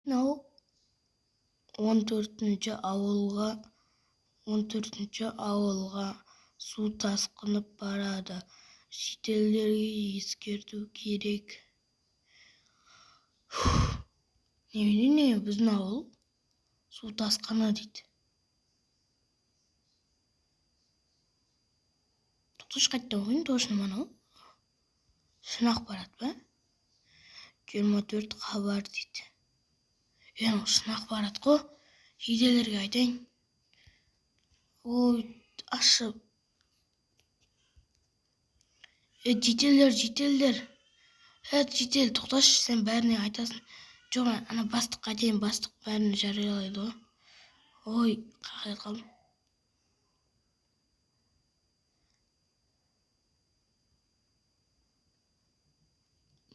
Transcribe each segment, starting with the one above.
мынау 14-ауылға су тасқынып барады. Шетелдерге ескерту керек. Не біздің ауыл су тасқыны дейді. Тоқташ қайтты оқиын, точно мынау. Шын ақпарат па? 24 хабар дейді. Шын ақпарат қой. Жеделдерге айтайын. Ой, ашып. Жеделдер. Жедел, тоқташ, сен бәріне айтасың. Жоқ, ана бастыққа айтайын, бастық бәріне жариялайды ғой. Ой, қағайт қалдым.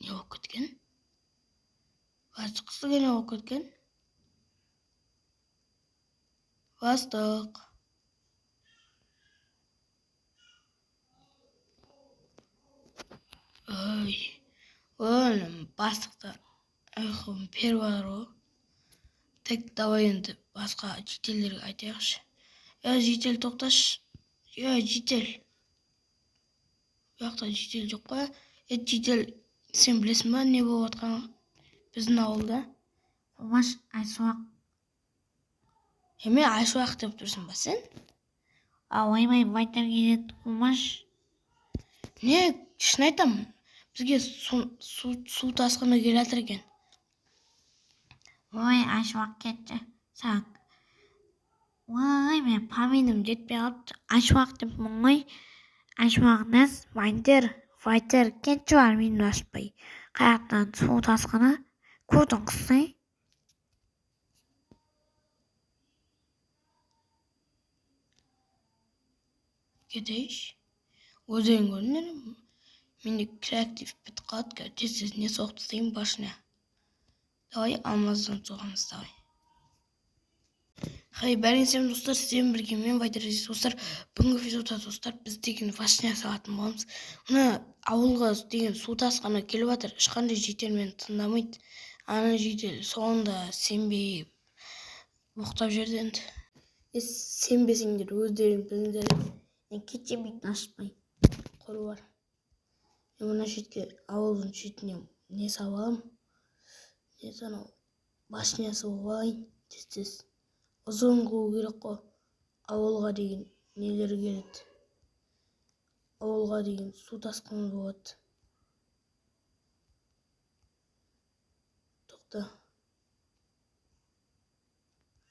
Не болып кеткен? Бастық сізге не болып кеткен? Бастық. Ой, бастықта ұйқым первар ғой. Тек давай енді басқа жеделдерге айтайықшы. Жедел, тоқташ. Жедел. Бұяқта жедел жоқ қой. Жедел, сен білесің ба не болып жатқанын? Біздің ауылда. Құмаш Айшуақ. Айшуақ деп тұрсың ба сен? Ойбай, байтар келеді Құмаш. Не, шын айтам. Бізге су тасқыны келе жатыр екен. Ой, Айшуақ кетті. Сақ. Ой, мен памятым жетпей қалыпты. Айшуақ деппін ғой. Айшуақ нәс, Вайтер кетші бар мені ашпай. Қаяқтан су тасқыны. Көрдің қыстай. Кетейш. Өзен көрінер. Менде креатив бітіп қалды. Тез не соқты деймін башына. Давай алмаздан соғамыз, давай. Бәріңсем достар, сізден бірге мен Вайтер достар. Бүгінгі видеода достар, біз деген башына салатын боламыз. Мына ауылға деген су тасқыны келіп жатыр. Ешқандай жеделмен тыңдамайды. Ана жедел соңында сенбей боқтап жүрді енді. Сенбесеңдер өздерің біліңдер. Кетсе мен ашпай. Қоры бар. Мына шетке ауылдың шетіне не салып алам? Не санау? Башнясы болып алайын. Тез. Ұзын қылу керек қой. Ауылға деген нелер келеді. Ауылға деген су тасқыны болады. Тоқта.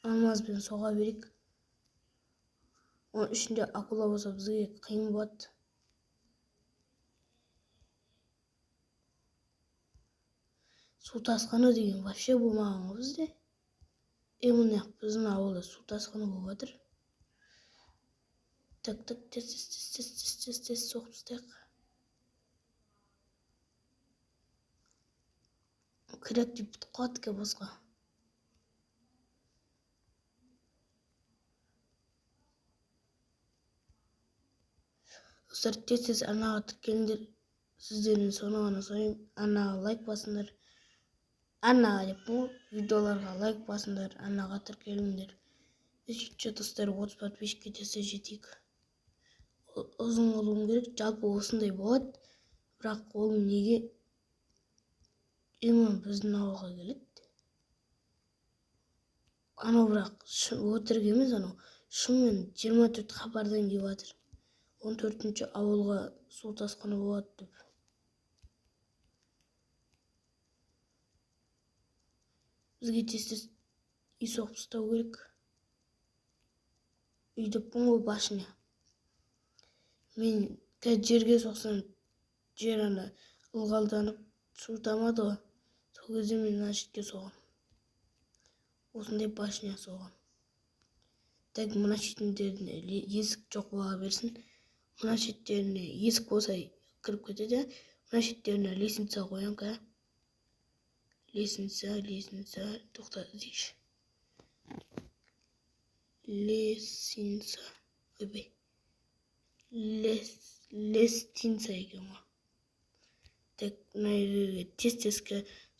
Алмазбен соға берейік. Оның ішінде акула болса бізге қиын болады. Су тасқыны деген вообще болмаған ғой бізде. Міне біздің ауылда су тасқыны болып жатыр. Так, тез соғып тастайық. Креатив бітіп қалады ке босқа. Достар, тез анаға тіркеліңдер. Сіздердің соны ғана сұрайым. Анаға лайк басыңдар. Анаға деп бұл видеоларға лайк басыңдар. Анаға тіркеліңдер. Үшінші достар, 30 подписчикке тез жетейік. Ұзын қылуым керек. Жалпы осындай болады. Бірақ ол неге біздің ауылға келеді. Анау бірақ өтірік емес, анау шынымен 24 хабардан келіп жатыр. 14-ші ауылға су тасқыны болады деп. Бізге тез үй соғып тастау керек. Үй деппін ғой башына. Мен жерге соқсам, жер ана ылғалданып су тамады ғой. Сол кезде мен ана шетке соғам. Осындай башына соғам. Тек мына шетіндеріне есік жоқ бола берсін. Мына шеттеріне есік болса кіріп кетеді. Мына шеттеріне лестница қоям ка. Лестница. Тоқта іздейші. Лестница. Ойбай. Лестница екен ғой. Тек мына жерге тез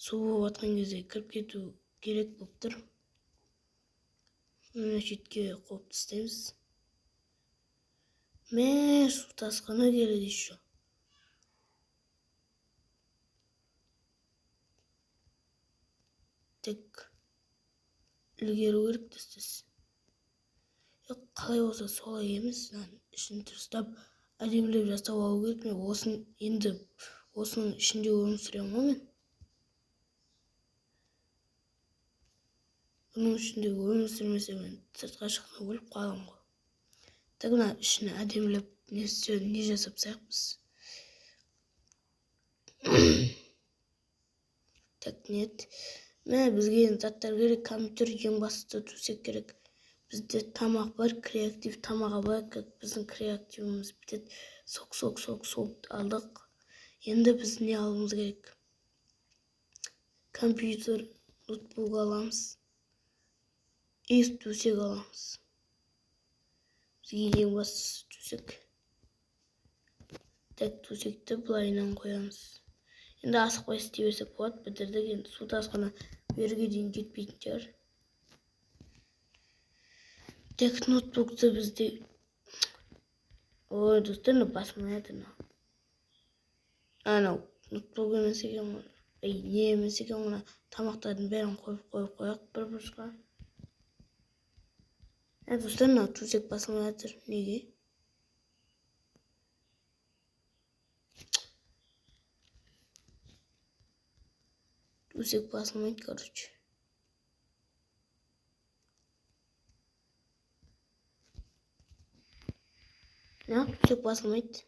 су болып жатқан кезде кіріп кету керек болып тұр. Мына шетке қойып тастаймыз. Су тасқыны келеді еще. Тек ілгеру керек тастас. Қалай болса солай емес. Ішін дұрыстап әдемілеп жасап алу керек. Мен осының ішінде өмір сүремін ғой мен. Бұның ішінде өмір сүрмесе мен сыртқа шықпай өліп қаламын ғой. Так мына ішіне әдемілеп не жасап тастайықпыз. Так нет. Міне бізге заттар керек. Компьютер ең басты төсек керек. Бізде тамақ бар, креатив тамаға бар. Біздің креативіміз бітеді. Sok алдық. Енді біз не алуымыз керек? Компьютер, ноутбук аламыз. Төсек аламыз. Бізге ең бастысы төсек. Так төсекті былайынан қоямыз. Енді асықпай істей берсек болады. Бітірдік. Енді су тасқыны берге дейін жетпейтін шығар. Так ноутбукты бізде... Ой, достар, басылмайды. Анау ноутбук емес екен ғой. Не емес екен ғой. Тамақтардың бәрін қойып қояқ бір бұрышқа. Достар, төсек басылмайды. Неге? Төсек басылмайды, короче. Төсек басылмайды.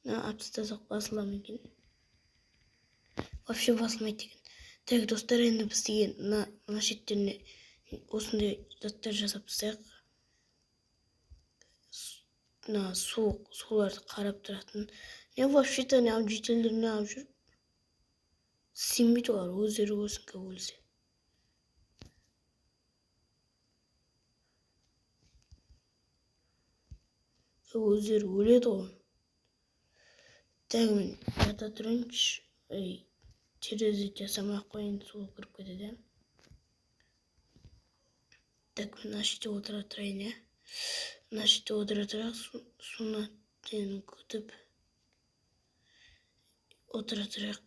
Атыстасақ басыла ма екен? Вообще басылмайды екен. Так, достар, енді біз деген мына шеттеріне осындай заттар жасап тастайық. Суларды қарап тұратын. Не вообще-то не алып жетелдер не алып жүр? Сенбейді олар, өздері көрсін кім өлсе. Өздері өледі ғой. Так, мен жата тұрайыншы. Терезе жасамай қойын, су кіріп кетеді. Так, мен мына жерде отыра тұрайын, иә. Мына жерде отыра тұрайық, суны тенін күтіп отыра тұрайық.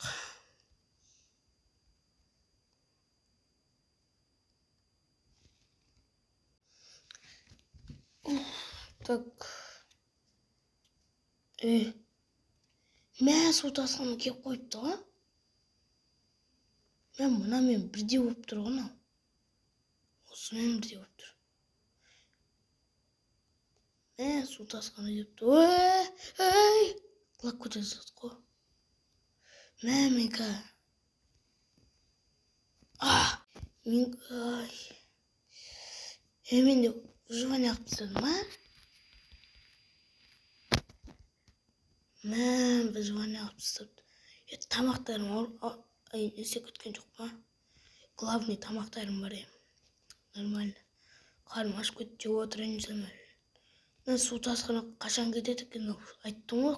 Так. Су тасқыны кеп қойыпты ғой. Мен бірде болып тұр ғой. Осымен бірде болып тұр. Су тасқыны кепті. Құлап кетеді зат қой. Менка. Мен де выживание қып тастадым, выживание қып тастадым. Тамақтарым несе күткен жоқ па? Главный тамақтарым бар ем. Нормально. Қарым ашып кетті, жеп отырайын самар. Су тасқыны қашан кетеді екен? Айттым ғой,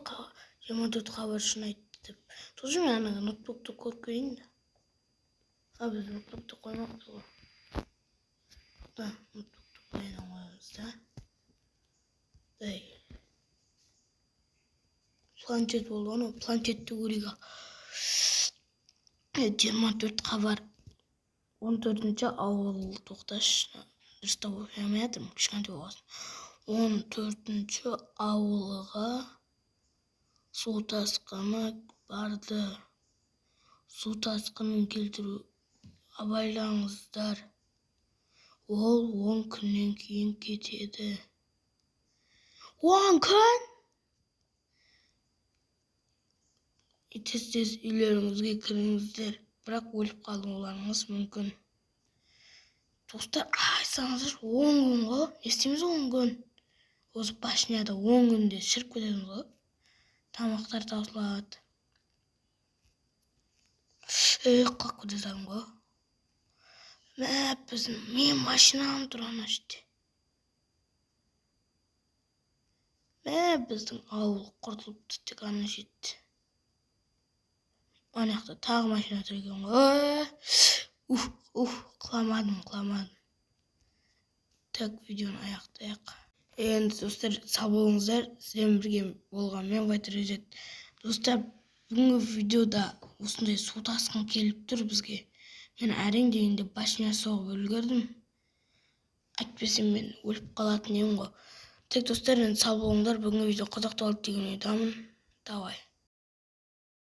24 хабар үшін айтты деп. Тоже мен анаға ноутбукты көріп келейін да. Біз ноутбукты қоймақпыз ғой. Ноутбукты қойынан қоямыз да. Планшет болды ғой, планшетті көрейік. 24 хабар. 14-ші ауыл тоқташ. Дұрыстап оқимай жатырмын, кішкентай болғасын. 14-ші ауылға су тасқыны барды. Су тасқынын келтіру абайлаңыздар. Ол 10 күннен кейін кетеді. 10 күн? Тез үйлеріңізге кіріңіздер. Бірақ өліп қалуларыңыз мүмкін. Достар, айтсаңыздар 10 күн ғой. Не істейміз 10 күн? Осы башняда 10 күнде шіріп кетеміз ғой. Тамақтар таусылады. Қалып кетемін ғой. Мен машинам тұр ана жерде. Біздің ауыл құртылыпты тек ана жетті. Ана жақта тағы машина тұр екен ғой. Қыламадым. Так, видеоны аяқтайық. Енді достар, сау болыңыздар. Сіздермен бірге болған мен Вайтер Резет. Достар, бүгінгі видеода осындай су тасқын келіп тұр бізге. Мен әрең дегенде башня соғып үлгердім. Әйтпесем мен өліп қалатын едім ғой. Тек достар, енді сау болыңдар. Бүгінгі видео қызықты болды деген ойдамын. Давай.